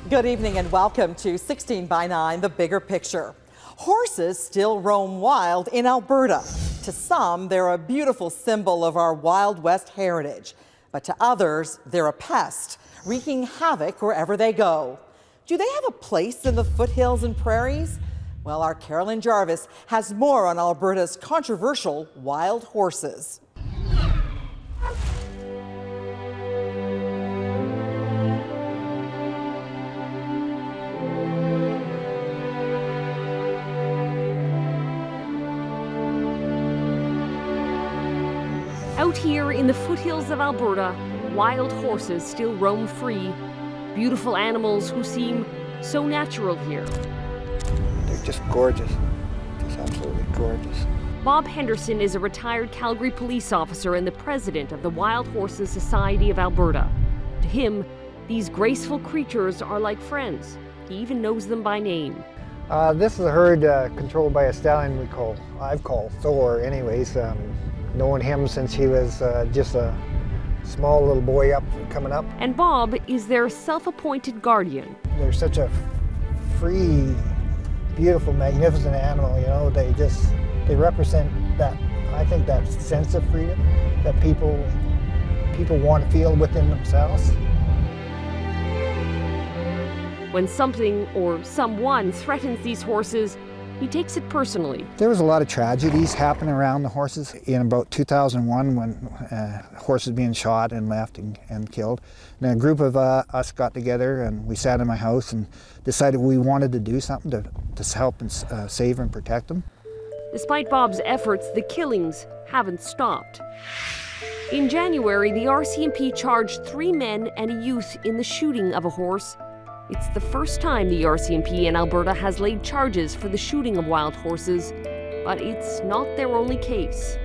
Good evening and welcome to 16 by 9, The Bigger Picture. Horses still roam wild in Alberta. To some, they're a beautiful symbol of our Wild West heritage. But to others, they're a pest, wreaking havoc wherever they go. Do they have a place in the foothills and prairies? Well, our Carolyn Jarvis has more on Alberta's controversial wild horses. Out here in the foothills of Alberta, wild horses still roam free. Beautiful animals who seem so natural here. They're just gorgeous, just absolutely gorgeous. Bob Henderson is a retired Calgary police officer and the president of the Wild Horses Society of Alberta. To him, these graceful creatures are like friends. He even knows them by name. This is a herd controlled by a stallion I've called Thor anyways. Knowing him since he was just a small little boy coming up. And Bob is their self-appointed guardian. They're such a free, beautiful, magnificent animal, you know. They represent that, I think, that sense of freedom that people want to feel within themselves. When something or someone threatens these horses, he takes it personally. There was a lot of tragedies happening around the horses in about 2001 when horses being shot and left and killed. And a group of us got together and we sat in my house and decided we wanted to do something to help and save and protect them. Despite Bob's efforts, the killings haven't stopped. In January, the RCMP charged 3 men and a youth in the shooting of a horse. It's the first time the RCMP in Alberta has laid charges for the shooting of wild horses, but it's not their only case.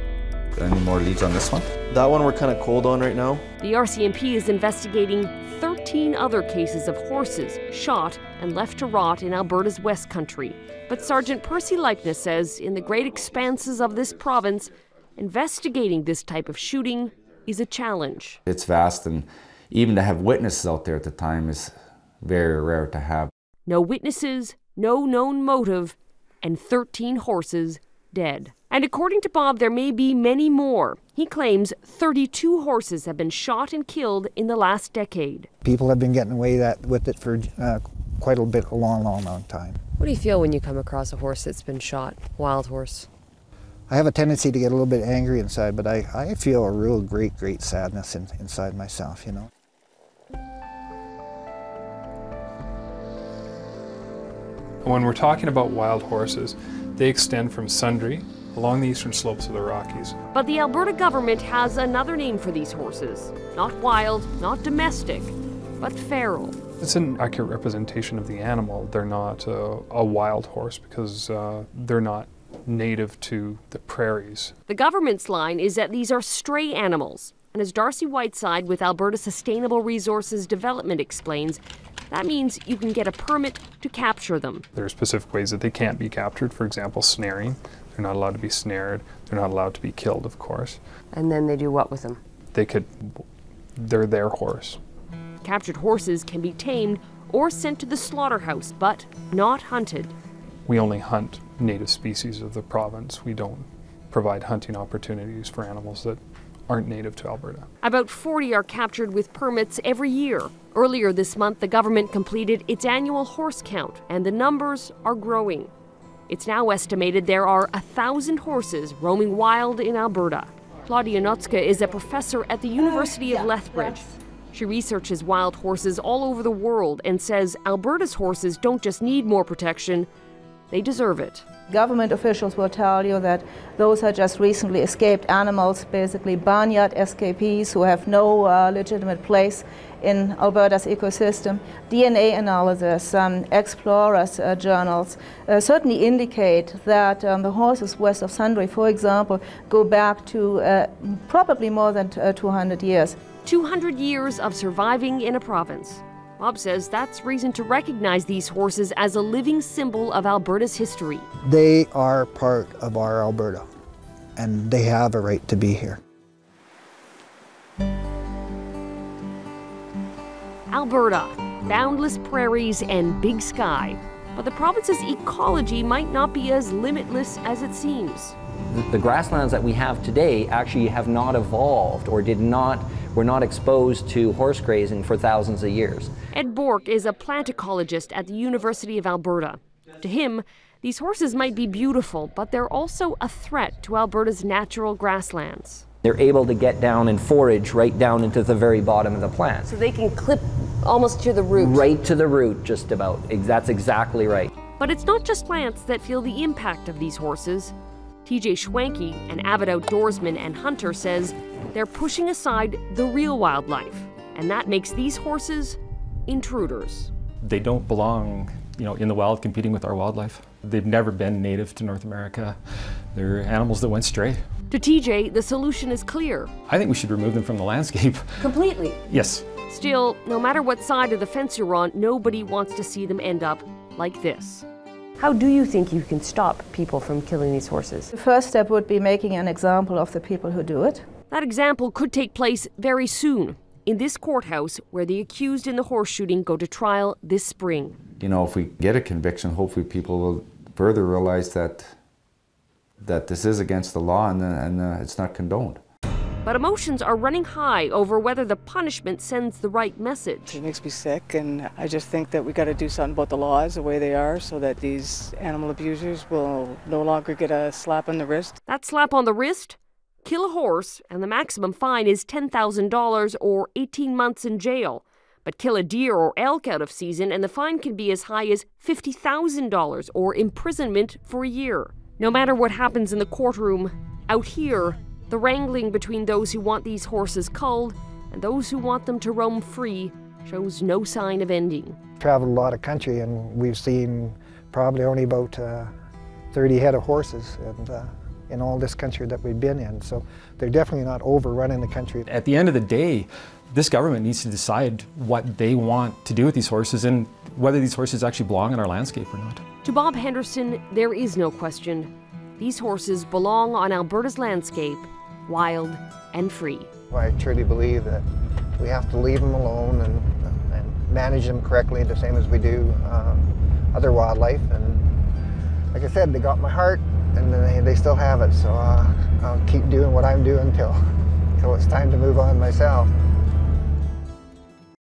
Any more leads on this one? That one we're kind of cold on right now. The RCMP is investigating 13 other cases of horses shot and left to rot in Alberta's West Country. But Sergeant Percy Likeness says in the great expanses of this province, investigating this type of shooting is a challenge. It's vast, and even to have witnesses out there at the time is very rare to have. No witnesses, no known motive, and 13 horses dead. And according to Bob, there may be many more. He claims 32 horses have been shot and killed in the last decade. People have been getting away with it for quite a long time. What do you feel when you come across a horse that's been shot, wild horse? I have a tendency to get a little bit angry inside, but I feel a real great sadness inside myself, you know. When we're talking about wild horses, they extend from Sundre along the eastern slopes of the Rockies. But the Alberta government has another name for these horses. Not wild, not domestic, but feral. It's an accurate representation of the animal. They're not a wild horse because they're not native to the prairies. The government's line is that these are stray animals. And as Darcy Whiteside with Alberta Sustainable Resources Development explains, that means you can get a permit to capture them. There are specific ways that they can't be captured. For example, snaring. They're not allowed to be snared. They're not allowed to be killed, of course. And then they do what with them? They're their horse. Captured horses can be tamed or sent to the slaughterhouse, but not hunted. We only hunt native species of the province. We don't provide hunting opportunities for animals that aren't native to Alberta. About 40 are captured with permits every year. Earlier this month, the government completed its annual horse count, and the numbers are growing. It's now estimated there are 1,000 horses roaming wild in Alberta. Claudia Notska is a professor at the University of Lethbridge. She researches wild horses all over the world and says Alberta's horses don't just need more protection, they deserve it. Government officials will tell you that those are just recently escaped animals, basically barnyard escapees who have no legitimate place in Alberta's ecosystem. DNA analysis, explorers' journals certainly indicate that the horses west of Sundre, for example, go back to probably more than 200 years. 200 years of surviving in a province. Bob says that's reason to recognize these horses as a living symbol of Alberta's history. They are part of our Alberta, and they have a right to be here. Alberta, boundless prairies and big sky. But the province's ecology might not be as limitless as it seems. The grasslands that we have today actually have not evolved or were not exposed to horse grazing for thousands of years. Ed Bork is a plant ecologist at the University of Alberta. To him, these horses might be beautiful, but they're also a threat to Alberta's natural grasslands. They're able to get down and forage right down into the very bottom of the plant. So they can clip almost to the root. Right to the root, just about. That's exactly right. But it's not just plants that feel the impact of these horses. TJ Schwanke, an avid outdoorsman and hunter, says they're pushing aside the real wildlife, and that makes these horses intruders. They don't belong, in the wild competing with our wildlife. They've never been native to North America. They're animals that went stray. To TJ, the solution is clear. I think we should remove them from the landscape. Completely? Yes. Still, no matter what side of the fence you're on, nobody wants to see them end up like this. How do you think you can stop people from killing these horses? The first step would be making an example of the people who do it. That example could take place very soon, in this courthouse where the accused in the horse shooting go to trial this spring. If we get a conviction, hopefully people will further realize that this is against the law and it's not condoned. But emotions are running high over whether the punishment sends the right message. It makes me sick, and I just think that we got to do something about the laws the way they are so that these animal abusers will no longer get a slap on the wrist. That slap on the wrist? Kill a horse, and the maximum fine is $10,000 or 18 months in jail. But kill a deer or elk out of season, and the fine can be as high as $50,000 or imprisonment for a year. No matter what happens in the courtroom, out here, the wrangling between those who want these horses culled and those who want them to roam free shows no sign of ending. Traveled a lot of country, and we've seen probably only about 30 head of horses in all this country that we've been in. So they're definitely not overrunning the country. At the end of the day, this government needs to decide what they want to do with these horses and whether these horses actually belong in our landscape or not. To Bob Henderson, there is no question. These horses belong on Alberta's landscape, wild and free. I truly believe that we have to leave them alone and manage them correctly, the same as we do other wildlife. And like I said, they got my heart, and they still have it. So I'll keep doing what I'm doing until it's time to move on myself.